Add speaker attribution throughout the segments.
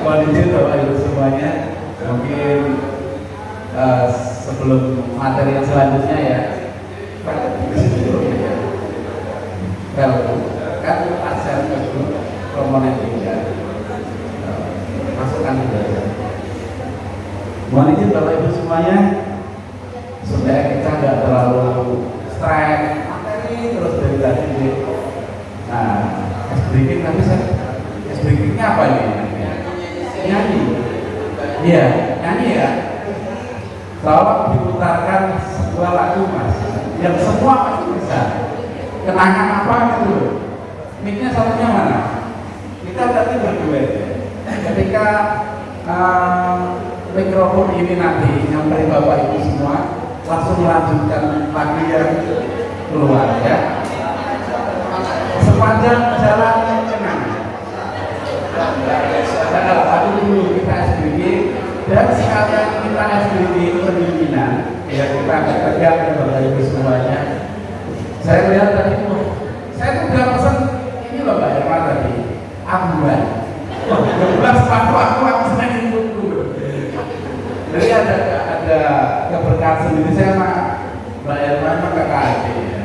Speaker 1: Mohon izin Bapak Ibu semuanya, mungkin sebelum materi yang selanjutnya ya, kan ASEAN itu komponen 3 masukkan juga. Mohon izin Bapak Ibu semuanya, supaya kita nggak terlalu stres materi terus dari tadi. Nah, breaking tapi breakingnya apa ini? Nyanyi. Iya, nyanyi ya. Tolong diputarkan sebuah lagu Mas, yang semua pasti bisa. Kenangan apa gitu? Mic-nya satunya mana? Kita tadi berduet. Ketika mikrofon ini nanti nyampe Bapak Ibu semua, langsung melanjutkan lagu yang keluar ya. Sepanjang jalan kenangan. Lalu dulu kita SBG dan sekalian kita SBG pemimpinan ya, kita tegak ya Bapak Ibu semuanya. Saya lihat tadi, saya tuh udah pesan ini loh Mbak Irma tadi, ambulan. Wah, 12 aku senang itu. Jadi ada keberkahan sendiri saya sama Mbak Irma sama kakak adik ya.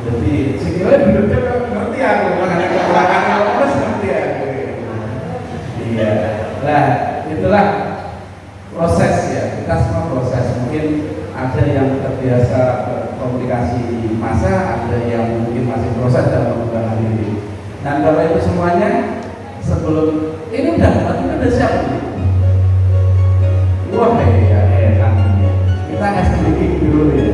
Speaker 1: Jadi sekiranya duduknya ngerti aku, makanya kebelakang terus ngerti aku. Iya, nah itulah proses ya, kita semua proses. Mungkin ada yang terbiasa berkomunikasi di masa, ada yang mungkin masih proses dalam pengembangan diri. Dan Bapak Ibu semuanya, sebelum ini udah siap nih. Wah ya, kita SBG dulu ya.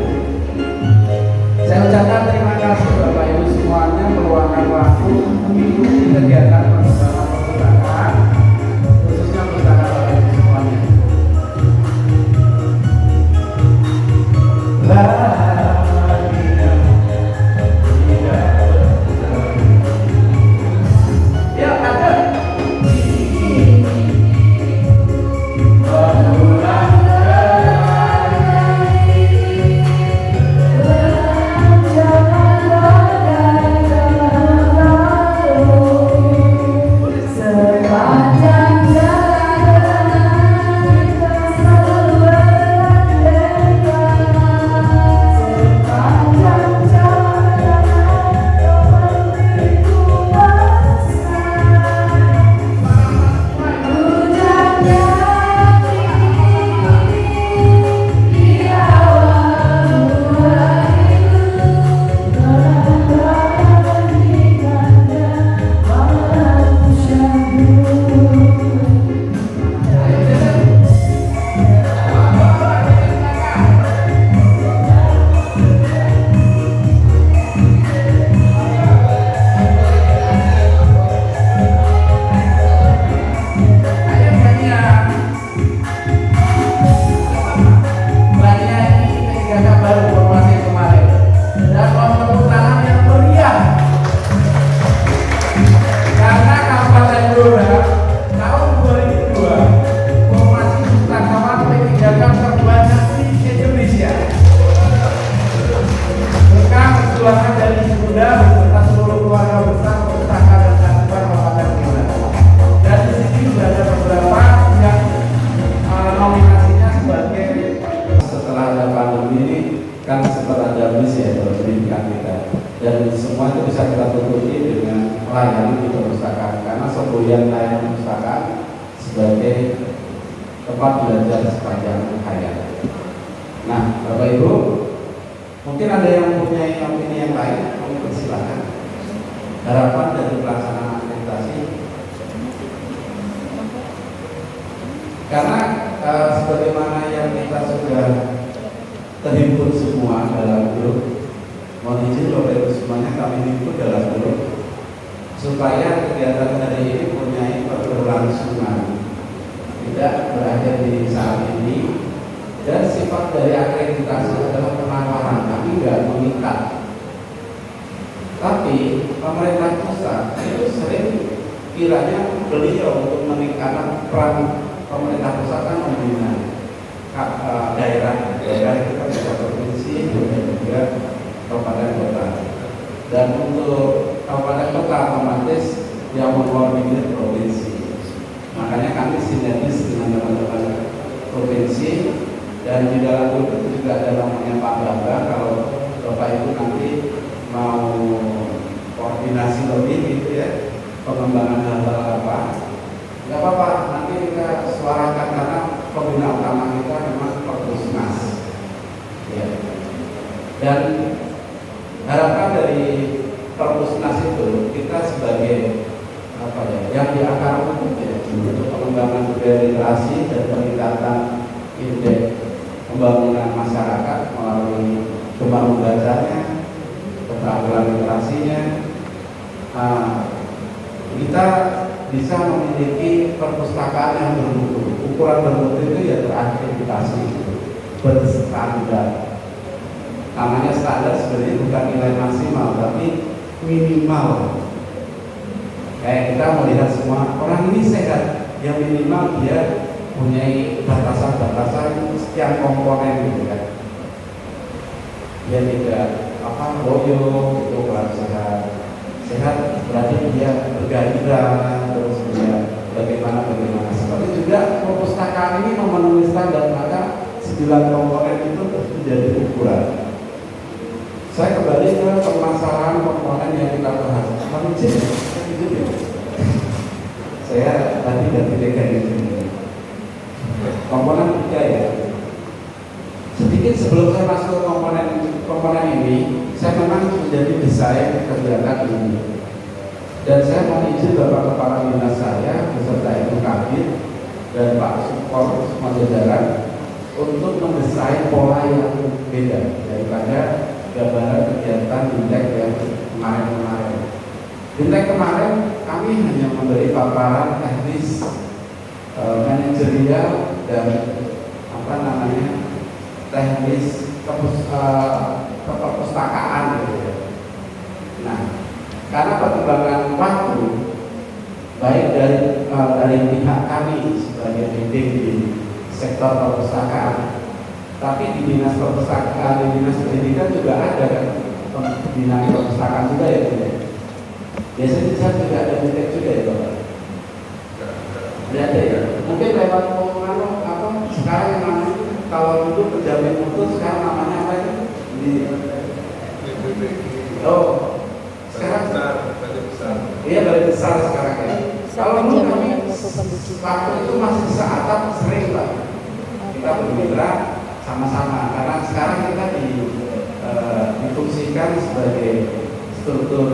Speaker 1: Saya ucapkan terima kasih Bapak Ibu semuanya meluangkan waktu mengikuti kegiatan pengembangan perpustakaan, khususnya pustaka Bapak Ibu semuanya. Ya ada. Makanya Dan di dalam grup itu juga ada namanya Pak Bambang. Kalau Bapak Ibu nanti mau koordinasi lebih gitu ya, pengembangan hal-hal apa, nggak apa-apa, nanti kita suarakan karena pembina utama kita memang Perpusnas ya. Dan harapan dari Perpusnas itu kita sebagai apa ya, yang di akar rumput ya, untuk pengembangan budaya literasi dan peningkatan indeks pembangunan masyarakat melalui gemar membacanya, keterampilan literasinya. Kita bisa memiliki perpustakaan yang bermutu. Ukuran bermutu itu ya terakreditasi, berstandar. Namanya standar sebenarnya bukan nilai maksimal, tapi minimal. Kayak kita melihat semua orang ini sehat, yang minimal dia punya batasan-batasan sekian komponen gitu kan. Dia tidak loyo itu kalau sehat berarti dia bergairah, terus dia bagaimana seperti juga perpustakaan ini memenuhi standar, maka 9 komponen itu menjadi ukuran. Saya kembali ke permasalahan komponen yang kita bahas. Saya tadi ganti kayak ini. Komponen 3 ya. Sedikit sebelum saya masuk ke komponen ini, saya memang menjadi desain kegiatan ini. Dan saya mau izin Bapak Kepala Dinas saya beserta Ibu Kabid dan Pak Supor semua jajaran untuk mendesain pola yang beda daripada gambaran kegiatan Bintek yang kemarin-kemarin. Bintek kemarin kami hanya memberi paparan teknis, manajerial dan teknis keperpustakaan gitu ya. Nah, karena perkembangan waktu baik dari pihak kami sebagai leading di sektor perpustakaan, tapi di dinas perpustakaan, di dinas pendidikan juga ada kan pembinaan perpustakaan juga ya. Biasanya saya juga ada Bintek juga ya Bapak. Ada ya. Mungkin lewat sekarang yang namanya kalau dulu penjamin mutu, sekarang namanya apa itu? Sekarang besar. Iya, balai besar sekarang ya. Kalau dulu kami waktu itu masih seatap sering Pak. Kita bermitra sama-sama karena sekarang kita difungsikan sebagai struktur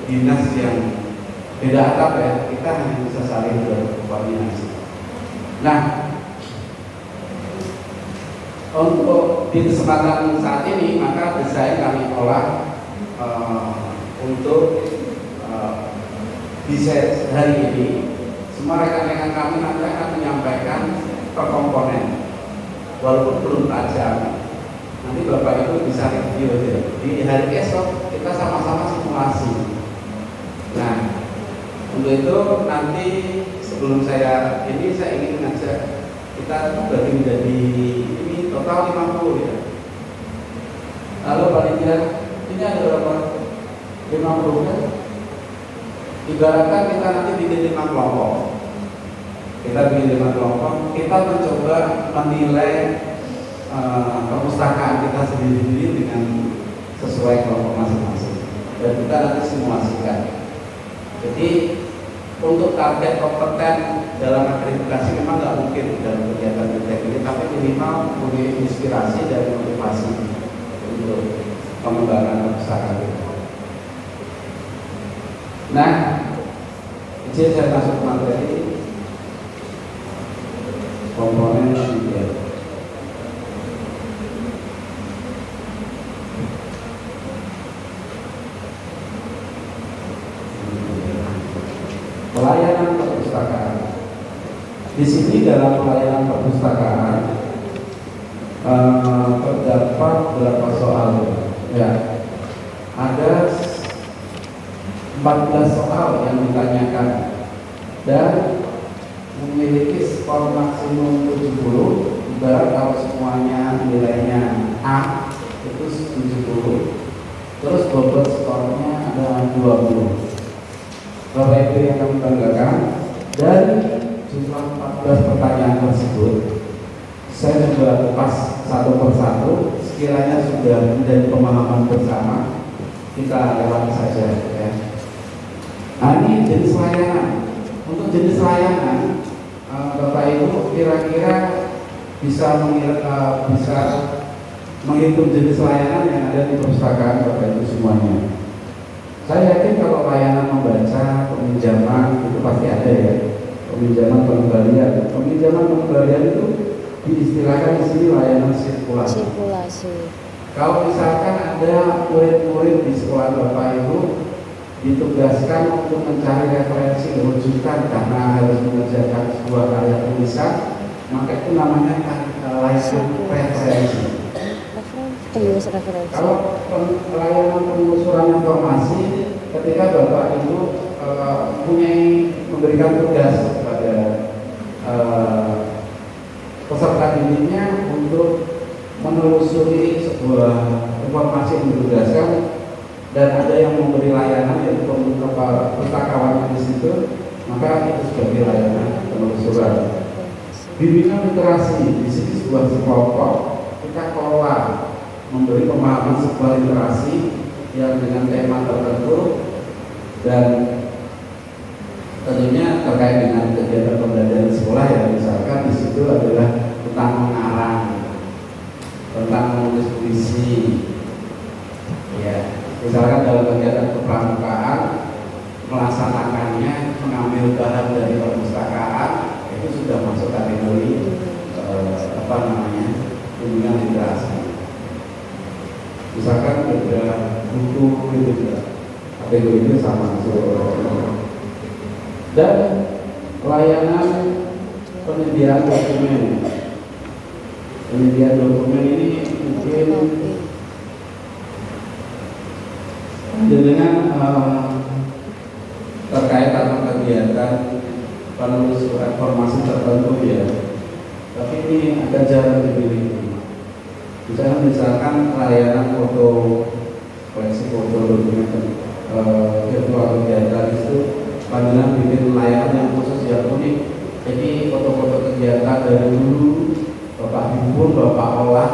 Speaker 1: dinas yang beda atap ya. Kita hanya bisa saling berkoordinasi. Nah, untuk di kesempatan saat ini maka desain kami olah untuk desain hari ini. Semua rekan-rekan kami nanti akan menyampaikan per komponen, walaupun belum tajam. Nanti Bapak Ibu bisa review aja. Di hari esok kita sama-sama simulasi. Nah, untuk itu nanti sebelum saya ingin mengajak kita bagi menjadi ini total 50 ya. Lalu panitia ini ada berapa? 50 kan? Ibaratkan kita nanti bikin 5 kelompok. Kita bikin 5 kelompok, kita mencoba menilai perpustakaan kita sendiri dengan sesuai kelompok masing-masing. Dan kita nanti simulasikan. Jadi untuk target kompeten dalam akreditasi memang nggak mungkin dalam kegiatan Bintek ini, tapi minimal punya inspirasi dan motivasi untuk pengembangan perpustakaan kita. Nah, izin saya masuk materi komponen juga. Pelayanan perpustakaan. Di sini dalam pelayanan perpustakaan terdapat beberapa soal. Ya, ada 14 soal yang ditanyakan dan memiliki skor maksimum 70. Ibarat kalau semuanya nilainya A itu 70, terus bobot skornya ada 20. Bapak Ibu yang kami banggakan, dari jumlah 14 pertanyaan tersebut saya coba kupas satu persatu, sekiranya sudah menjadi pemahaman bersama, kita lewati saja ya. Nah ini jenis layanan. Untuk jenis layanan, Bapak Ibu kira-kira bisa menghitung jenis layanan yang ada di perpustakaan Bapak Ibu semuanya. Saya yakin kalau layanan membaca, peminjaman itu pasti ada ya. Peminjaman pengembalian itu diistilahkan di sini layanan sirkulasi. Kalau misalkan ada murid-murid di sekolah Bapak Ibu ditugaskan untuk mencari referensi rujukan karena harus mengerjakan sebuah karya tulisan, maka itu namanya layanan referensi. Kalau layanan penelusuran informasi, ketika Bapak Ibu memberikan tugas kepada peserta didiknya untuk menelusuri sebuah informasi yang ditugaskan, dan ada yang memberi layanan yaitu pustakawan di situ, maka itu sebagai layanan penelusuran. Bimbingan literasi di sini sebuah kelompok kita kelola memberi pemahaman sebuah literasi yang dengan tema tertentu, dan tentunya terkait dengan kegiatan pembelajaran sekolah ya, misalkan di situ adalah tentang mengarang, tentang menulis puisi, ya. Misalkan dalam kegiatan kepramukaan melaksanakannya mengambil bahan dari perpustakaan, itu sudah masuk kategori bimbingan literasi. Misalkan ada buku itu juga kategorinya sama masuk. Dan layanan penyediaan dokumen. Penyediaan dokumen ini mungkin dengan terkait dengan kegiatan penelusuran informasi tertentu ya, tapi ini agak jarang dipilih. Misalkan layanan foto, koleksi foto dokumen virtual kegiatan itu panggilan bikin layanan yang khusus yang unik. Jadi foto-foto kegiatan dari dulu Bapak himpun, Bapak olah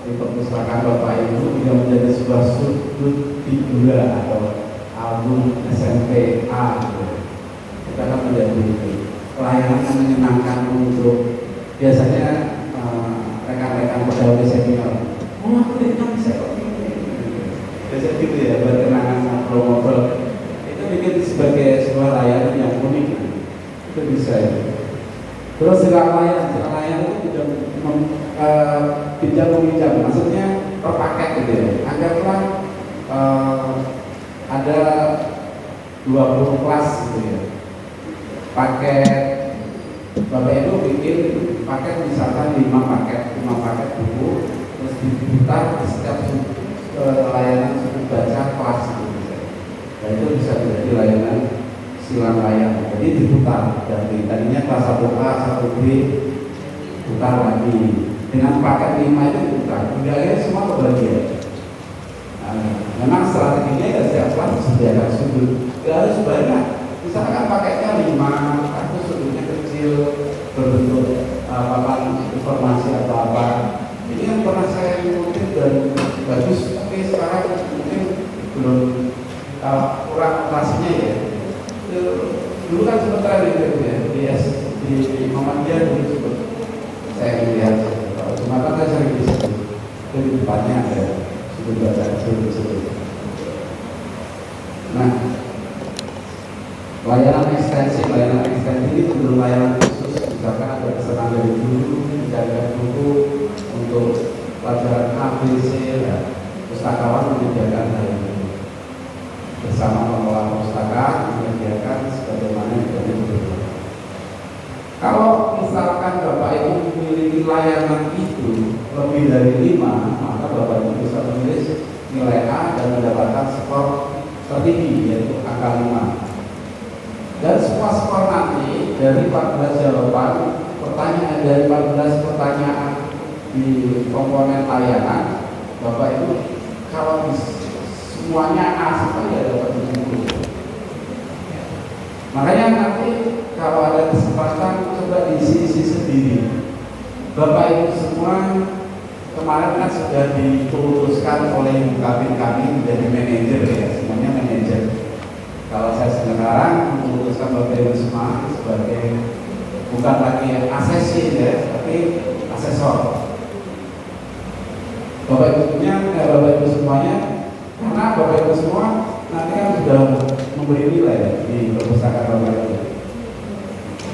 Speaker 1: di perpustakaan Bapak Ibu yang menjadi sebuah sudut figura atau album SMP A gitu. Kita akan menjadi layanan yang menyenangkan untuk biasanya rekan-rekan pegawai senior. Aku tidak bisa kok ini. Biasa gitu ya, berkenangan ngobrol-ngobrol. Itu bikin sebagai sebuah layanan yang unik. Itu bisa ya. Terus silang layanan itu tidak meminjam, maksudnya per paket gitu ya. Anggaplah ada 20 kelas gitu ya. Paket Bapak Ibu bikin paket misalkan 5 paket buku, terus diputar di setiap layanan suku baca kelas gitu. Dan itu bisa menjadi layanan silang layan. Jadi diputar dari tadinya kelas 1A, 1B putar lagi. Dengan paket 5 itu diputar. Hingga semua kebagian. Memang strateginya ya setiap kelas disediakan sudut. Tidak harus banyak. Misalkan paketnya 5, atau sudutnya kecil, berbentuk papan informasi atau apa. Ini yang pernah saya ikutin dan bagus, tapi sekarang mungkin belum kurang operasinya ya. Dulu kan sebentar gitu ya, di Muhammadiyah dulu sebut. Saya lihat, kalau Sumatera saya sering disebut. Itu di depannya ada sudut baca disebut. Nah, layanan ekstensi ini belum layanan khusus. Misalkan ada pesanan dari guru, menjaga buku untuk pelajaran ABC, ya. Pustakawan menyediakan hal ini bersama pengelola pustaka menyediakan sebagaimana yang itu. Kalau misalkan Bapak Ibu memiliki layanan itu lebih dari 5, maka Bapak Ibu bisa menulis nilai A dan mendapatkan skor tertinggi yaitu angka 5. Dan semua skor nanti dari 14 jawaban pertanyaan, dari 14 pertanyaan di komponen layanan, Bapak Ibu kalau semuanya A semua ya dapat 70. Makanya nanti kalau ada kesempatan coba diisi sendiri. Bapak Ibu semua kemarin kan sudah diputuskan oleh ibu kabin kami menjadi manajer ya, semuanya manajer. Kalau saya sekarang memutuskan Bapak Ibu semua sebagai bukan lagi asesi ya, tapi asesor. Bapak Ibu semuanya, karena Bapak Ibu semua nanti kan sudah memberi nilai di perpustakaan Bapak Ibu.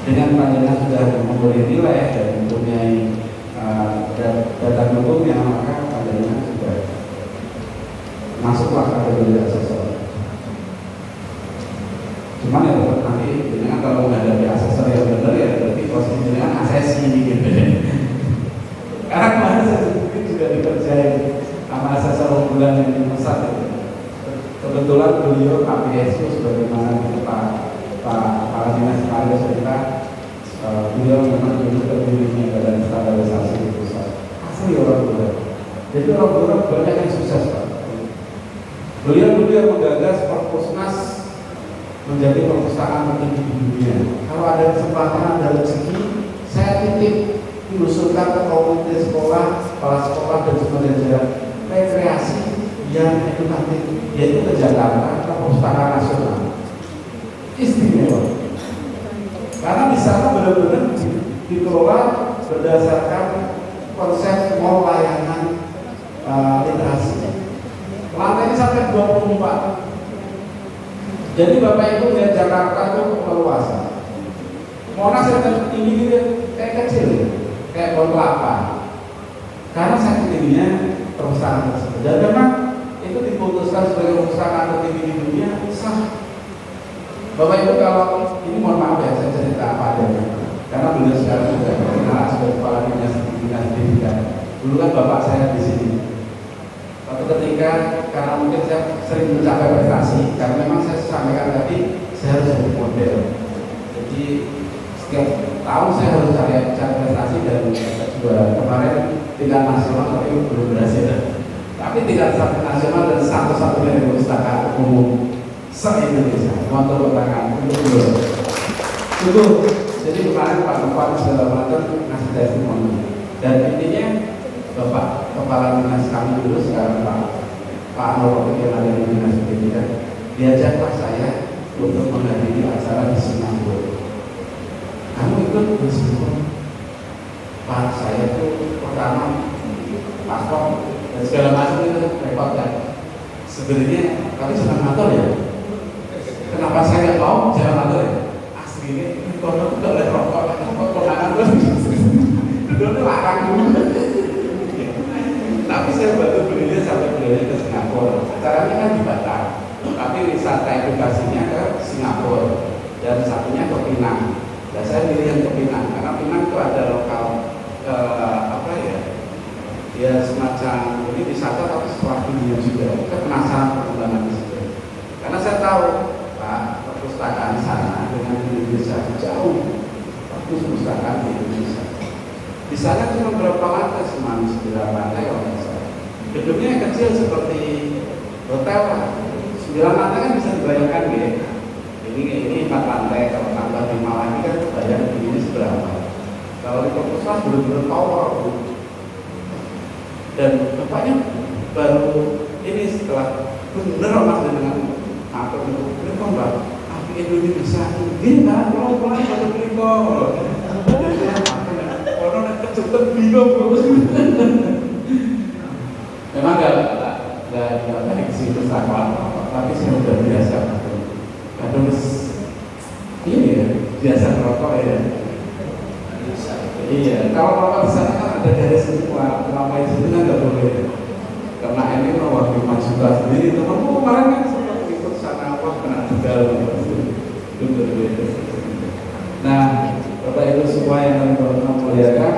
Speaker 1: Dengan panjenengan sudah memberi nilai dan mempunyai data dukungnya, maka panjenengan sudah masuklah kategori asesor. Cuman ya tetap nanti dengan kalau menghadapi asesor yang benar ya berarti posisi dengan asesi gitu. Karena kemarin saya juga dikerjain sama asesor unggulan yang di pusat itu. Kebetulan beliau KPSU sebagaimana Pak Dinas Mario cerita, beliau memang dulu terdirinya Badan Standarisasi di pusat. Asli orang Bulan. Jadi orang Bulan banyak yang sukses Pak. Beliau menggagas Perpusnas menjadi perpustakaan tertinggi di dunia. Kalau ada kesempatan, ada rezeki, saya titip diusulkan ke komite sekolah, kepala sekolah dan semua jajaran rekreasi yang edukatif, yaitu ke Jakarta, ke Perpustakaan Nasional. Istimewa. Karena di sana benar-benar dikelola berdasarkan konsep mall layanan literasi. Lantainya sampai 24. Jadi Bapak Ibu lihat Jakarta itu meluas. Monas yang tinggi gitu kayak kecil, kayak pohon kelapa. Karena saking tingginya perpustakaan tersebut. Dan memang itu diputuskan sebagai perpustakaan tertinggi di dunia sah. Bapak Ibu kalau ini mohon maaf ya saya cerita apa adanya. Karena beliau sekarang sudah berkenalan sebagai kepala dinas pendidikan. Dulu kan bapak saya di sini. Suatu ketika karena mungkin saya sering mencapai prestasi, karena memang saya sampaikan tadi saya harus jadi model. Jadi setiap tahun saya harus cari prestasi dan juga kemarin tingkat nasional tapi belum berhasil. Tapi tingkat nasional dan satu-satunya di perpustakaan umum se-Indonesia. Mohon tepuk tangan untuk itu. Jadi kemarin Pak Bupati segala macam ngasih testimoni dan intinya Bapak Kepala Dinas kami dulu sekarang Pak Anwar yang ada di Dinas Pendidikan diajaklah saya untuk menghadiri acara di Singapura. Kamu ikut di Singapura? Pak saya itu pertama paspor dan segala macam itu repot kan. Sebenarnya kami senang ngatur ya. Kenapa saya nggak mau jalan ngatur ya? Asli ini kalau itu boleh rokok, konangan terus dulu larang dulu. Tapi saya bantu beliau sampai beliau ke Singapura. Acaranya kan di Batam, tapi wisata edukasinya ke Singapura dan satunya ke Pinang. Dan saya pilih yang ke Pinang karena Pinang itu ada lokal apa ya? Ya semacam ini wisata tapi sekolah dunia juga. Saya penasaran perkembangan di situ. Karena saya tahu Pak perpustakaan sana dengan Indonesia jauh bagus perpustakaan di Indonesia. Di sana cuma berapa lantai, cuma 9 lantai kalau nggak salah. Gedungnya kecil seperti hotel lah. 9 lantai kan bisa dibayangkan ya. Ini 4 lantai, kalau tambah 5 lagi kan bayang ini seberapa. Kalau di perpustakaan benar-benar tower. Dan bapaknya baru ini setelah benar mas dengan apa itu, ini kok mbak, api Indonesia ini kan, kalau pulang baru beli kok. Orang kecepatan bingung. Memang nggak baik sih itu sama, tapi saya udah biasa. Kadang ini ya biasa merokok ya. Iya, kalau merokok di sana kan ada dari semua, kenapa itu kan nggak boleh. Karena ini waktu majukan sendiri, temanku kemarin kan sempat ikut sana, wah kena tegal. Nah, Bapak Ibu semua yang memuliakan,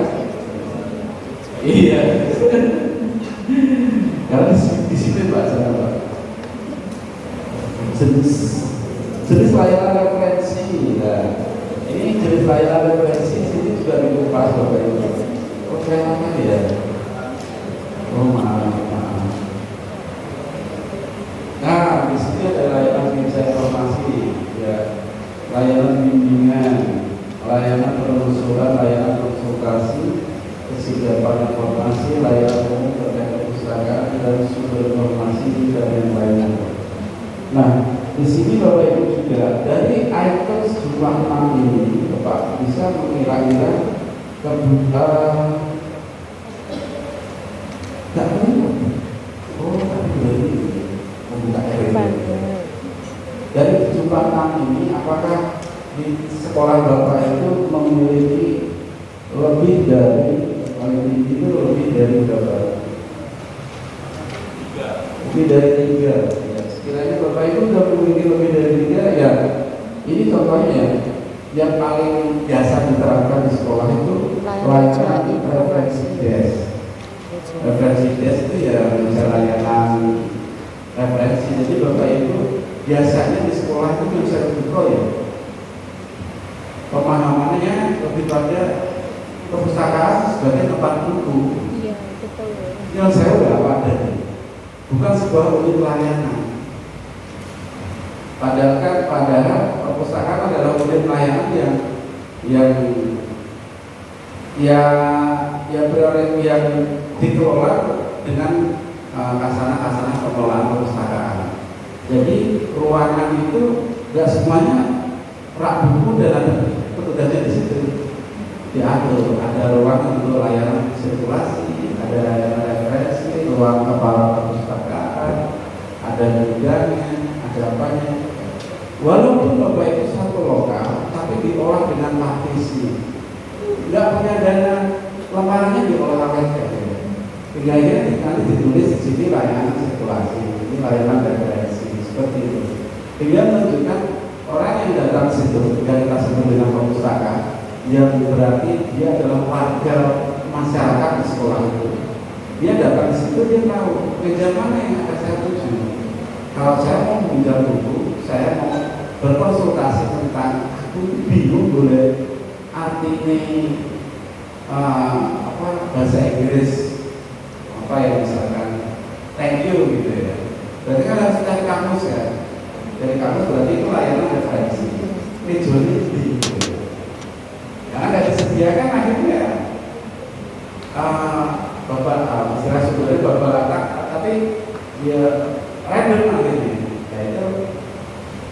Speaker 1: iya, karena di situ Pak sana Pak, jenis layanan referensi, nah, ini jenis layanan referensi sini juga dikupas Bapak Ibu. Oh kayaknya ya, oh maaf. Nah, di sini ada layanan bisa informasi, ya, layanan bimbingan, layanan penelusuran, layanan konsultasi,
Speaker 2: kesigapan informasi, layanan umum terkait perpustakaan dan sumber informasi dan yang lainnya. Nah, di sini Bapak Ibu juga dari item jumlah 6 ini, Bapak bisa mengira-kira kebutuhan tidak perlu. Oh, tapi dari membuka dari jumlah 6 ini, apakah di sekolah Bapak itu memiliki lebih dari berapa? Lebih dari 3. Ya, sekiranya Bapak Ibu sudah memiliki lebih dari 3, ya ini contohnya yang paling biasa diterapkan di sekolah itu layanan referensi desk. Referensi desk itu ya bisa layanan referensi. Jadi Bapak Ibu biasanya di sekolah itu bisa dibuka ya. Pemahamannya lebih pada perpustakaan sebagai tempat buku.
Speaker 3: Iya, betul.
Speaker 2: Yang saya udah ada, bukan sebuah unit layanan. Padahal perpustakaan adalah unit layanan yang dikelola dengan kasana-kasana pengelolaan perpustakaan. Jadi ruangan itu nggak semuanya rak buku dan ada petugasnya di situ. Diatur, ada ruang untuk layanan sirkulasi, ada layanan referensi, ruang kepala perpustakaan, ada gudangnya, ada apanya. Walaupun Bapak itu satu lokal, tapi diolah dengan partisi. Nggak punya dana, lemarinya diolah pakai. Hingga nanti ditulis di sini layanan sirkulasi, ini layanan referensi, seperti itu. Hingga menunjukkan orang yang datang situ, yang kita sebut dengan perpustakaan, yang berarti dia adalah warga masyarakat di sekolah itu. Dia datang di situ, dia tahu meja mana yang akan saya tuju. Kalau saya mau meminjam buku, saya mau berkonsultasi tentang aku bingung boleh artinya bahasa Inggris apa ya, misalkan thank you gitu ya. Berarti kan harus dari kamus ya. Dari kamus berarti itu layanan referensi. Tujuannya gitu. Karena nggak disediakan akhirnya Bapak istilah sebenarnya Bapak latak, tapi dia random akhirnya, yaitu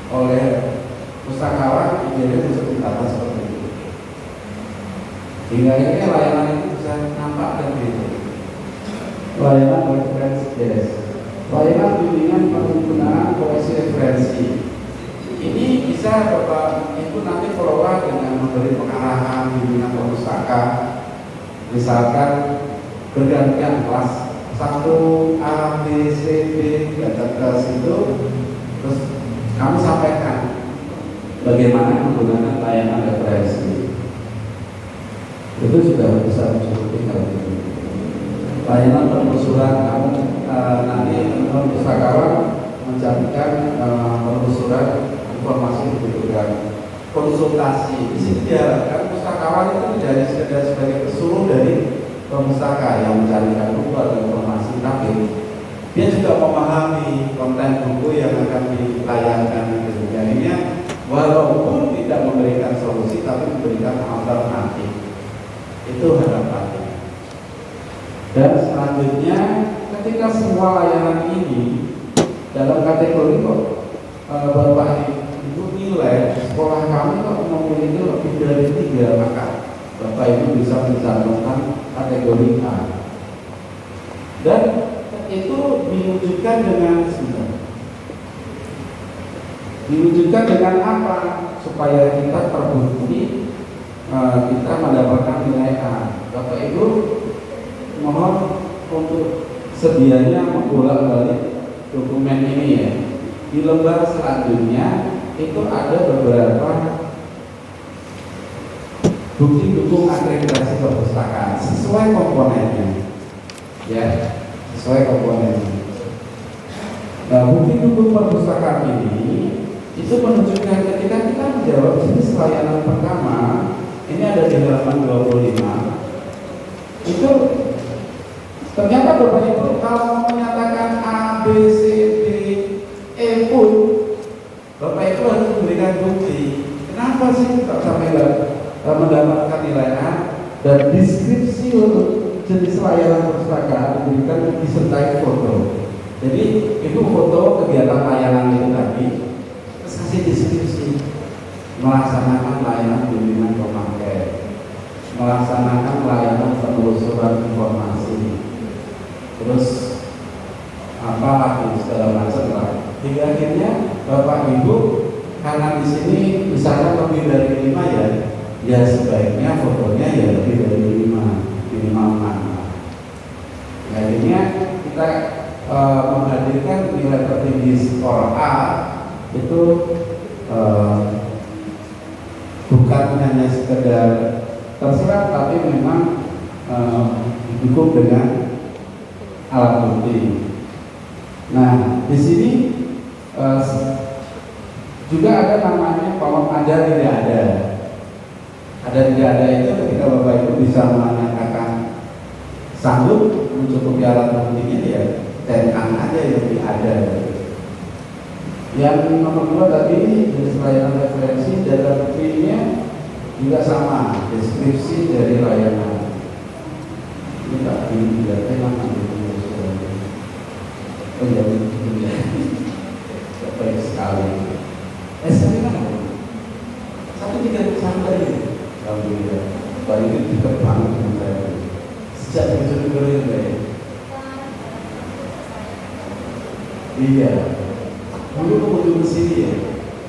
Speaker 2: oleh pustakawan jadi disebut kata seperti itu. Hingga akhirnya layanan itu bisa nampak dan gitu. Layanan referensi desk, layanan bimbingan penggunaan koleksi referensi. Ini bisa Bapak Ibu nanti kelola dengan memberi pengarahan bimbingan perpustakaan. Misalkan bergantian kelas 1A, B, C, D, datang ke situ, terus kami sampaikan bagaimana menggunakan layanan referensi. Itu sudah bisa mencukupi hal ini. Layanan penelusuran, kamu nanti teman pustakawan mencantumkan penelusuran informasi dibutuhkan, konsultasi. Di sini diharapkan pustakawan itu tidak sekedar sebagai pesuruh dari pemustaka yang mencarikan buku atau informasi, tapi dia juga memahami konten buku yang akan dilayangkan. Jadinya walaupun tidak memberikan solusi, tapi memberikan alternatif. Itu harapannya. Dan selanjutnya, ketika semua layanan ini dalam kategori kok Bapak Ibu nilai sekolah kami kok memiliki lebih dari 3, maka Bapak Ibu bisa mencantumkan kategori A. Dan itu diwujudkan dengan apa? Supaya kita terbukti kita mendapatkan nilai A. Bapak Ibu mohon untuk sedianya membolak-balik dokumen ini ya. Di lembar selanjutnya itu ada beberapa bukti dukung akreditasi perpustakaan sesuai komponennya, ya, sesuai komponennya. Nah, bukti dukung perpustakaan ini itu menunjukkan ketika kita menjawab jenis layanan pertama, ini ada di halaman 25. Itu ternyata Bapak Ibu kalau menyatakan A, B, C, D, E pun Bapak Ibu harus memberikan bukti. Kenapa sih kok sampai mendapatkan nilai A dan deskripsi untuk jenis layanan perpustakaan diberikan disertai foto. Jadi itu foto kegiatan layanan itu tadi, terus kasih deskripsi, melaksanakan layanan bimbingan pemakai, melaksanakan layanan penelusuran informasi, terus apa lagi segala macam lah. Hingga akhirnya Bapak Ibu, karena di sini misalnya lebih dari 5 ya sebaiknya fotonya ya lebih dari 5 minimal 6. Akhirnya kita menghadirkan nilai tertinggi skor A itu bukan hanya sekedar terserah, tapi memang didukung dengan alat bukti. Nah, di sini juga ada namanya kolom ada tidak ada. Ada tidak ada itu ketika Bapak Ibu bisa menyatakan sanggup mencukupi alat buktinya ya tentang aja yang ada. Yang nomor 2 tadi jenis layanan referensi, data buktinya juga sama, deskripsi dari layanan. Ini tak ini data yang baik sekali. SMP kan satu tiga sampai alhamdulillah. Baru itu dekat banget dengan saya. Sejak kecil ya. Iya. Dulu kemudian di sini ya.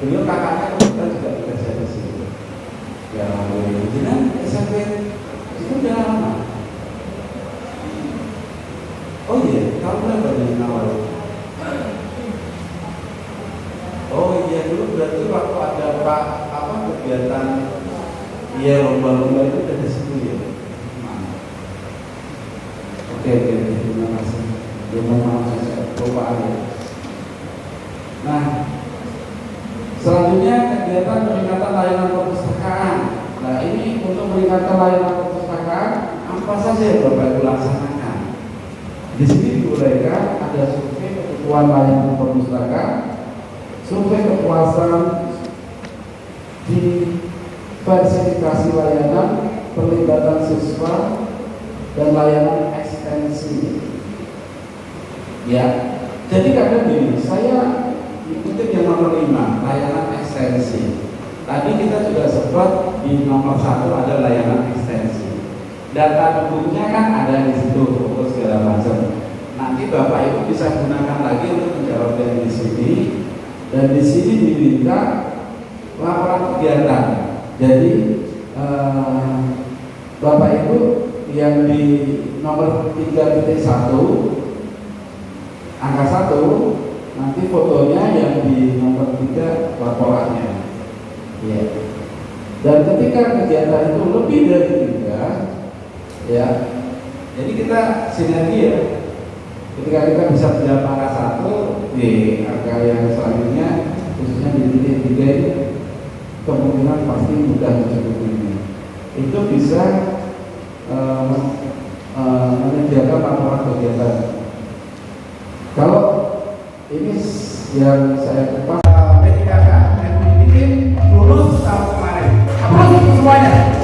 Speaker 2: Beliau kakaknya kemudian juga bekerja di sini. Ya alhamdulillah. Jadi SMP itu udah lama. Oh iya, kamu berapa dari awal? Oh iya, dulu berarti waktu ada Pak kegiatan lomba-lomba itu dari situ ya. Oke, terima kasih. Mohon maaf saya kelupaan ya. Nah, selanjutnya kegiatan peningkatan layanan perpustakaan. Nah, ini untuk meningkatkan layanan perpustakaan apa saja yang Bapak Ibu laksanakan? Di sini diuraikan ada survei kebutuhan layanan perpustakaan, survei kepuasan diversifikasi layanan, pelibatan siswa, dan layanan ekstensi. Ya, jadi kadang gini, saya ikutin yang nomor 5, layanan ekstensi. Tadi kita juga sempat di nomor 1 ada layanan ekstensi. Data penduduknya kan ada di situ, foto segala macam. Nanti Bapak Ibu bisa gunakan lagi untuk menjawab yang di sini. Dan di sini diminta laporan kegiatan. Jadi Bapak Ibu yang di nomor 3.1 angka 1 nanti fotonya yang di nomor 3 laporannya. Ya. Dan ketika kegiatan itu lebih dari 3, ya, jadi kita sinergi ya. Ketika kita bisa menjawab angka 1 di angka yang selanjutnya, khususnya di titik 3 ini, kemungkinan pasti mudah mencukupinya. Itu bisa menyediakan laporan kegiatan. Kalau ini yang saya kupas
Speaker 1: P3K yang dibikin lulus tahun kemarin. Apa sih semuanya?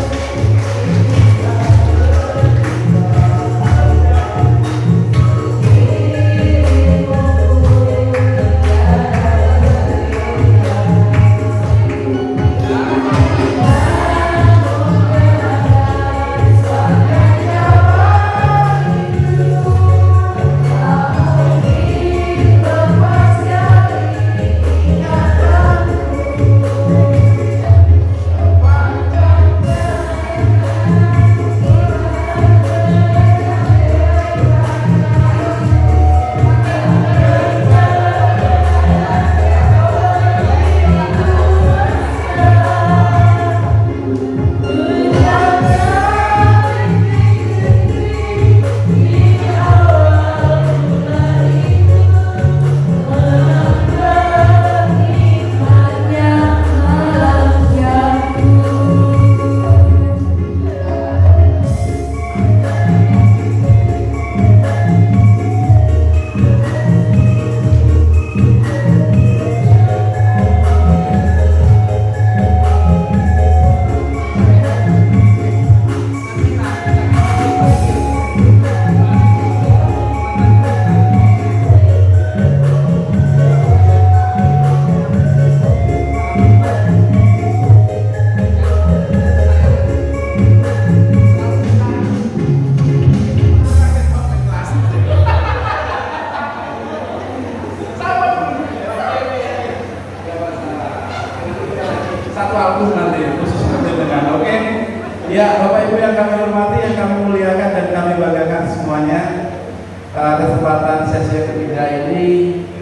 Speaker 1: Bapak Ibu yang kami hormati, yang kami muliakan dan kami banggakan semuanya, kesempatan sesi ketiga ini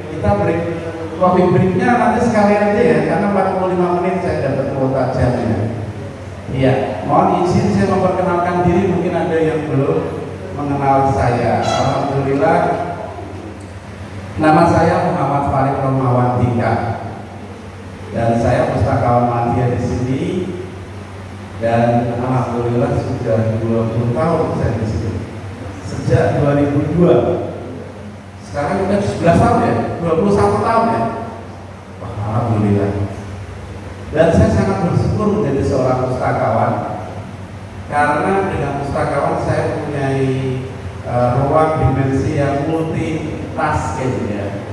Speaker 1: kita break. Coffee breaknya nanti sekali aja ya, karena 45 menit saya dapat kuota jamnya. Iya, mohon izin saya memperkenalkan diri, mungkin ada yang belum mengenal saya. Alhamdulillah, nama saya Muhammad Farid Romawan Dika, dan saya pustakawan Madya di sini. Dan alhamdulillah sudah 20 tahun saya di sini. Sejak 2002. Sekarang udah 11 tahun ya? 21 tahun ya? Wah, alhamdulillah. Dan saya sangat bersyukur menjadi seorang pustakawan, karena dengan pustakawan saya mempunyai ruang dimensi yang multi tasking ya.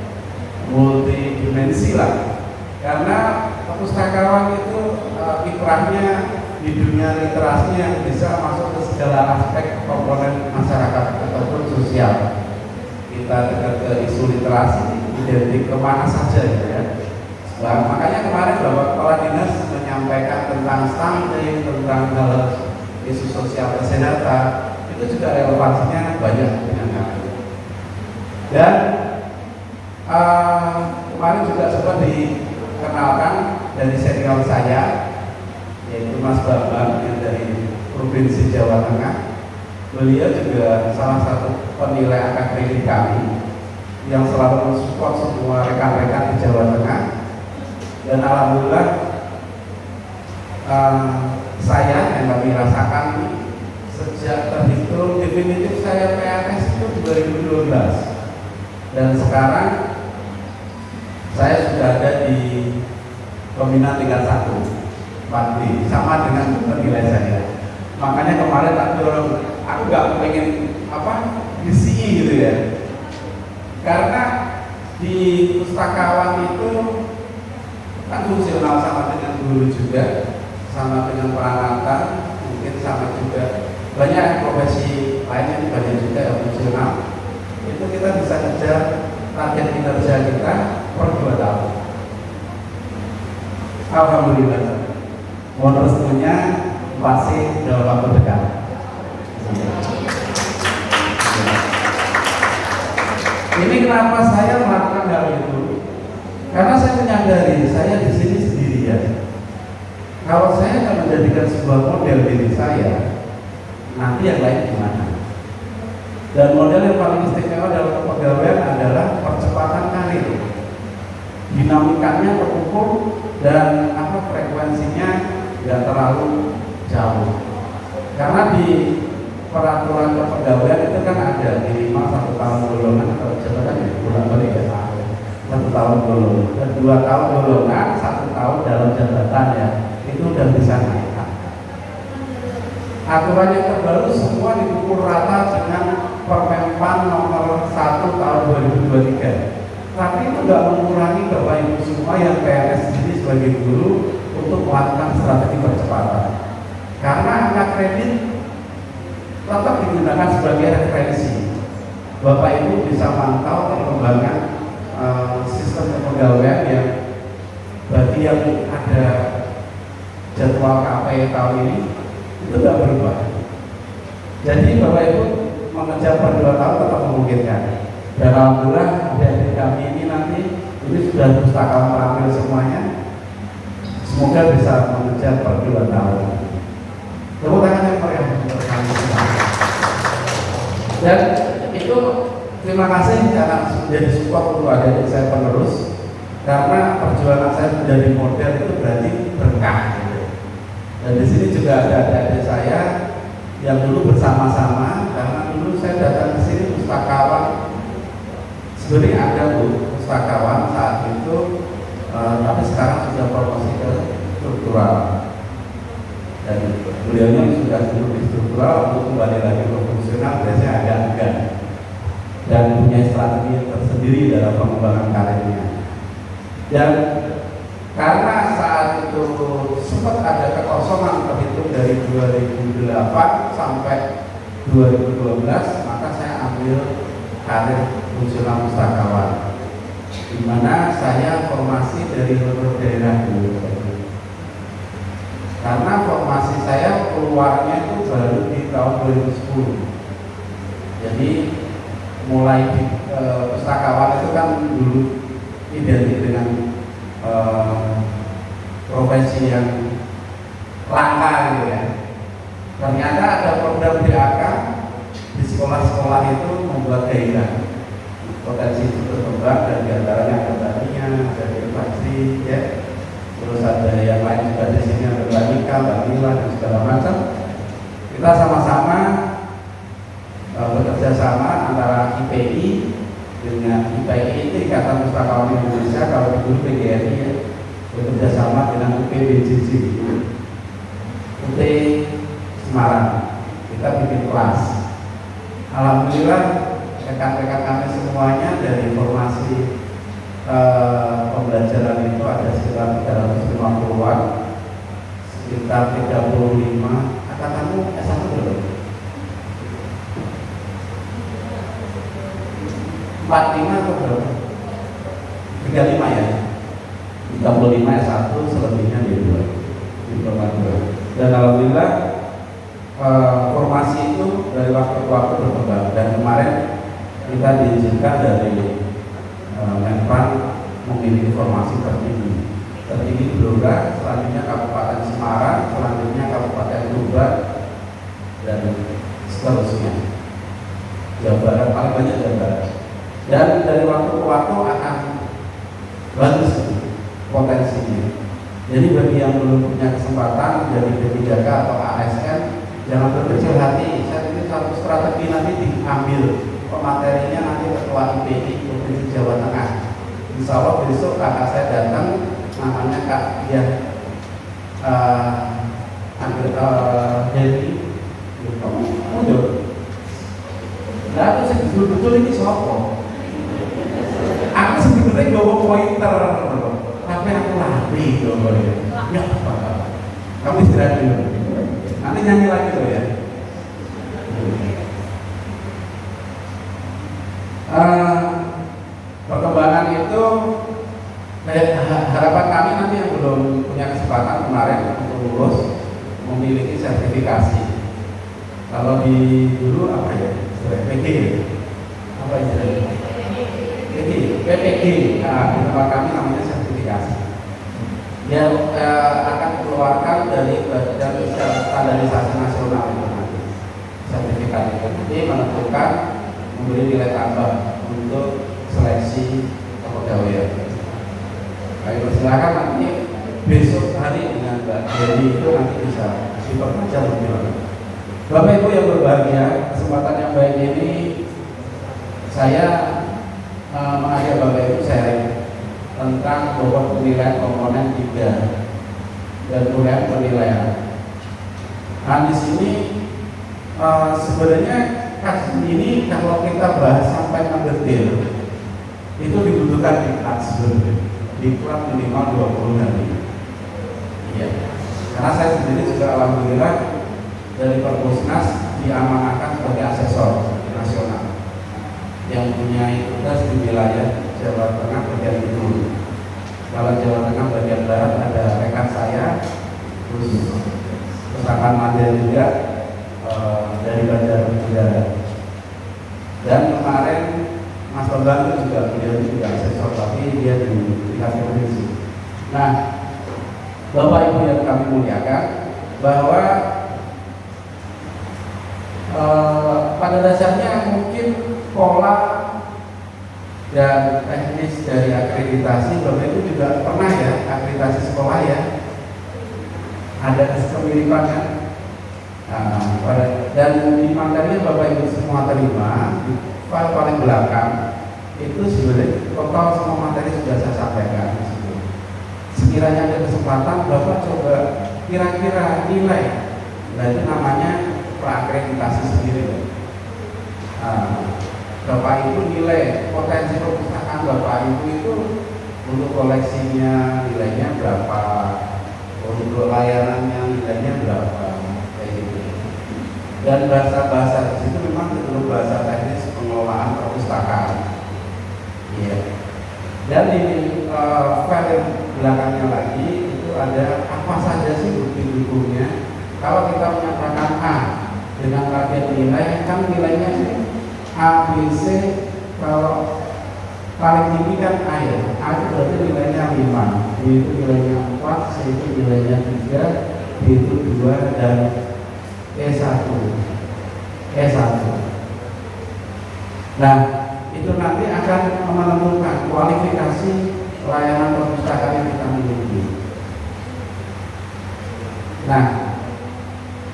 Speaker 1: Multi dimensi lah. Karena pustakawan itu kiprahnya di dunia literasi yang bisa masuk ke segala aspek komponen masyarakat ataupun sosial. Kita dekat ke isu literasi, identik kemana saja gitu ya. Nah, makanya kemarin Bapak Kepala Dinas menyampaikan tentang stunting, tentang hal isu sosial kesehatan, itu juga relevansinya banyak dengan kami. Dan kemarin juga sempat dikenalkan dari senior saya, yaitu Mas Bambang yang dari Provinsi Jawa Tengah. Beliau juga salah satu penilai akademik kami yang selalu mensupport semua rekan-rekan di Jawa Tengah. Dan alhamdulillah saya yang kami rasakan sejak terhitung definitif saya PNS itu 2012, dan sekarang saya sudah ada di Pembina tingkat 1 Pandi, sama dengan penilai saya. Makanya kemarin aku nggak pengen ngisi gitu ya, karena di pustakawan itu kan fungsional, sama dengan guru juga, sama dengan perawatan, mungkin sama juga banyak profesi lainnya, banyak juga yang fungsional. Itu kita bisa kejar target kinerja kita per 2 tahun. Alhamdulillah, mohon restunya pasti dalam waktu dekat. Ini kenapa saya melakukan hal itu? Karena saya menyadari saya di sini sendirian. Kalau saya akan menjadikan sebuah model diri saya, nanti yang lain gimana? Dan model yang paling istimewa dalam kepegawaian adalah percepatan karir. Dinamikanya terukur dan frekuensinya tidak terlalu jauh. Karena di peraturan kepegawaian itu kan ada minimal 1 tahun golongan atau jabatan ya, bulan-balik ya, 1 tahun golongan, dan 2 tahun golongan, 1 tahun dalam jabatan ya, itu udah bisa naik. Aturan yang terbaru semua dipukul rata dengan Permenpan nomor 1 tahun 2023. Tapi itu nggak mengurangi Bapak Ibu semua yang PNS sendiri sebagai guru untuk melakukan strategi percepatan. Karena angka kredit tetap digunakan sebagai referensi. Bapak Ibu bisa mantau perkembangan sistem kepegawaian yang bagi yang ada jadwal KP tahun ini itu tidak berubah. Jadi Bapak Ibu mengejar per 2 tahun tetap memungkinkan. Dan alhamdulillah adik-adik kami ini nanti ini sudah pustakawan terakhir semuanya. Semoga bisa mengejar per 2 tahun. Tepuk tangan yang meriah untuk kami semua. Dan itu terima kasih karena menjadi support untuk adik-adik saya penerus. Karena perjuangan saya menjadi model itu berarti berkah. Dan di sini juga ada adik-adik saya yang dulu bersama-sama, karena dulu saya datang ke sini pustakawan. Sebenarnya ada pustakawan saat itu, tapi sekarang sudah promosi ke struktural. Dan beliaunya sudah dulu di struktural untuk kembali lagi ke fungsional, biasanya agak enggan dan punya strategi yang tersendiri dalam pengembangan karirnya. Dan karena saat itu sempat ada kekosongan terhitung dari 2008 sampai 2012, maka saya ambil karir fungsional pustakawan, di mana saya formasi dari luar daerah dulu.
Speaker 2: Karena formasi saya keluarnya itu baru di tahun 2010. Jadi mulai di pustakawan itu kan dulu identik dengan profesi yang langka gitu ya. Ternyata ada program DAK di sekolah-sekolah itu membuat gairah, potensi itu berkembang, dan diantaranya ada tanian, ada infanteri, ya. Terus ada yang lain juga di sini, ada Mbak Nika, Mbak Mila, dan segala macam. Kita sama-sama bekerja sama antara IPI dengan IPI itu Ikatan Pustakawan Indonesia, kalau dulu PGRI ya, bekerja sama dengan UPBJJ, UT Semarang. Kita bikin kelas. Alhamdulillah rekan-rekan kami semuanya dari formasi pembelajaran itu ada sekitar 350-an, sekitar 35. Katakanmu S1 belum? 45 atau berapa? 35 ya? 35 S1, selebihnya D2 diploma 2. Dan alhamdulillah formasi itu dari waktu ke waktu berkembang, dan kemarin kita diizinkan dari Menpan memiliki formasi tertinggi Blora, selanjutnya Kabupaten Semarang, selanjutnya Kabupaten Tuban, dan seterusnya. Jawa Barat, paling banyak Jawa Barat. Dan dari waktu ke waktu akan bagus potensinya. Jadi bagi yang belum punya kesempatan menjadi P3K atau ASN, jangan berkecil hati. Saya ini satu strategi nanti diambil pematerinya nanti Ketua IPI Provinsi Jawa Tengah. Insya Allah besok kakak saya datang, namanya Kak Dian jadi mundur. Nah, aku sih betul-betul ini sopo. Aku sebetulnya bawa pointer, tapi aku lari bawa ya. Ya apa? Kamu istirahat dulu. Nanti nyanyi lagi tuh ya. Perkembangan itu harapan kami nanti yang belum punya kesempatan kemarin untuk lulus memiliki sertifikasi. Kalau di dulu apa ya? PG apa istilahnya? PPG. Nah, di tempat kami namanya sertifikasi. Yang akan dikeluarkan dari Badan Standarisasi Nasional itu nanti. Sertifikat itu nanti menentukan memberi nilai tambah untuk seleksi kepegawaian. Kami persilakan nanti besok hari dengan Mbak Dewi itu nanti bisa diperpanjang lebih lanjut. Bapak Ibu yang berbahagia, kesempatan yang baik ini saya mengajak Bapak Ibu sharing tentang bobot penilaian komponen 3 dan penilaian. Nah di sini sebenarnya kasus ini kalau kita bahas sampai mendetail itu dibutuhkan diklat sebenarnya, diklat minimal 20 hari. Iya. Karena saya sendiri juga alhamdulillah dari Perpusnas diamanahkan sebagai asesor nasional yang punya tugas di wilayah Jawa Tengah bagian timur. Kalau Jawa Tengah bagian barat ada rekan saya, terus rekan Mandel juga dari Banjarnegara. Dan kemarin Mas Bambang juga juga asesor, tapi dia di tingkat provinsi. Nah, Bapak Ibu yang kami muliakan, bahwa pada dasarnya mungkin pola dan teknis dari akreditasi, Bapak Ibu juga pernah ya akreditasi sekolah ya, ada kemiripan kan. Dan di materi Bapak Ibu semua terima di file paling belakang itu sebenarnya total semua materi sudah saya sampaikan. Sekiranya ada kesempatan Bapak coba kira-kira nilai, nah itu namanya prakreditasi sendiri. Bapak Ibu nilai potensi perpustakaan Bapak Ibu itu untuk koleksinya nilainya berapa, untuk layanannya nilainya berapa, kayak gitu. Dan bahasa-bahasa di situ memang itu bahasa teknis pengelolaan perpustakaan. Iya. Dan di file belakangnya lagi itu ada apa saja sih bukti dukungnya? Kalau kita menyatakan A dengan target nilai, kan nilainya A, B, C. Kalau paling tinggi kan A ya, A itu berarti nilainya 5, B itu nilainya 4, C itu nilainya 3, D itu 2, dan E1. Nah, itu nanti akan menentukan kualifikasi layanan perpustakaan yang kita miliki. Nah,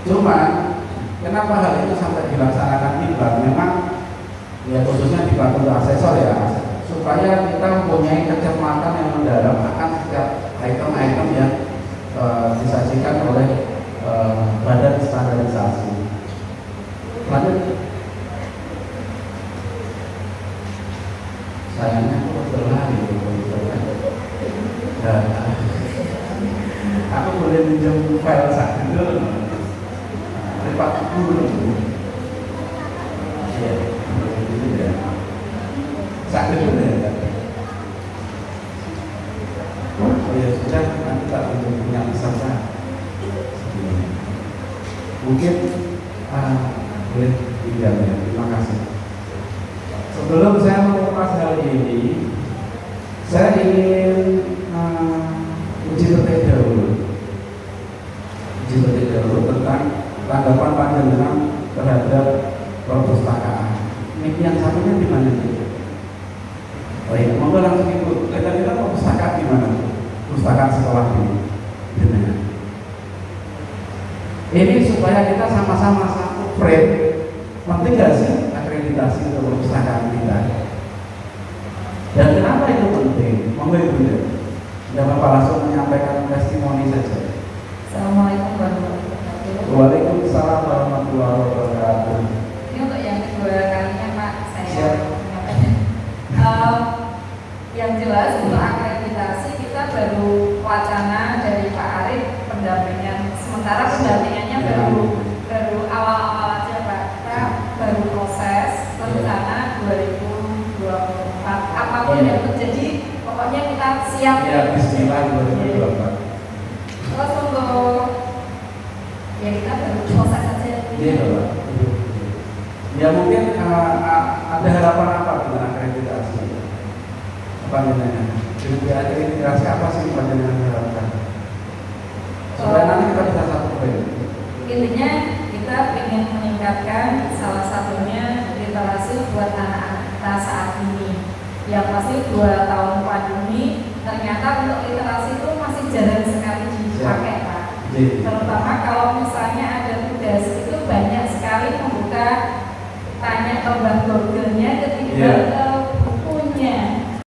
Speaker 2: cuman kenapa hal itu sampai dilaksanakan di bank? Memang ya khususnya di bank untuk asesor ya, supaya kita mempunyai kecermatan yang mendalam akan setiap item-item yang disajikan oleh badan standarisasi. Lanjut. Sayangnya aku berlari aku boleh minjem file saya dulu. Lipat dulu. Iya, begitu ya. Sakit dulu ya. Oh ya sudah, nanti tak punya pesan saya. Mungkin boleh tinggal ya. Terima kasih. Sebelum saya mengupas hal ini, saya ingin uji petik dahulu tentang tanggapan panjenengan terhadap perpustakaan. Ini yang satunya di mana sih? Oh iya, monggo langsung ikut. Kira-kira perpustakaan di mana? Perpustakaan sekolah ini. Ini supaya kita sama-sama satu frame. Penting nggak sih akreditasi untuk perpustakaan kita? Dan kenapa itu penting? Monggo ibu ya. Tidak apa langsung menyampaikan testimoni saja.
Speaker 3: Assalamualaikum warahmatullahi wabarakatuh.
Speaker 2: Waalaikumsalam warahmatullahi wabarakatuh.
Speaker 3: Ini untuk yang kedua kalinya Pak, saya
Speaker 2: Siap.
Speaker 3: menyampaikan. Yang jelas untuk akreditasi kita baru wacana dari Pak Arief pendampingan. Sementara pendampingannya baru awal-awal aja Pak. Kita baru proses rencana 2024. Apapun yang terjadi, pokoknya kita siap.
Speaker 2: Ya, bismillah 2024.
Speaker 3: Terus untuk ya kita baru proses saja.
Speaker 2: Iya, Pak. Ya mungkin ada harapan apa dengan akreditasi? Apa namanya? Dengan akreditasi apa sih panjenengan harapkan? Supaya nanti kita bisa satu poin.
Speaker 3: Intinya kita ingin meningkatkan salah satunya literasi buat anak-anak kita saat ini. Yang pasti 2 tahun pandemi ternyata untuk literasi itu masih jarang sekali dipakai Pak. Terutama kalau misalnya ada tugas itu banyak sekali membuka tanya ke Google-nya ketimbang ke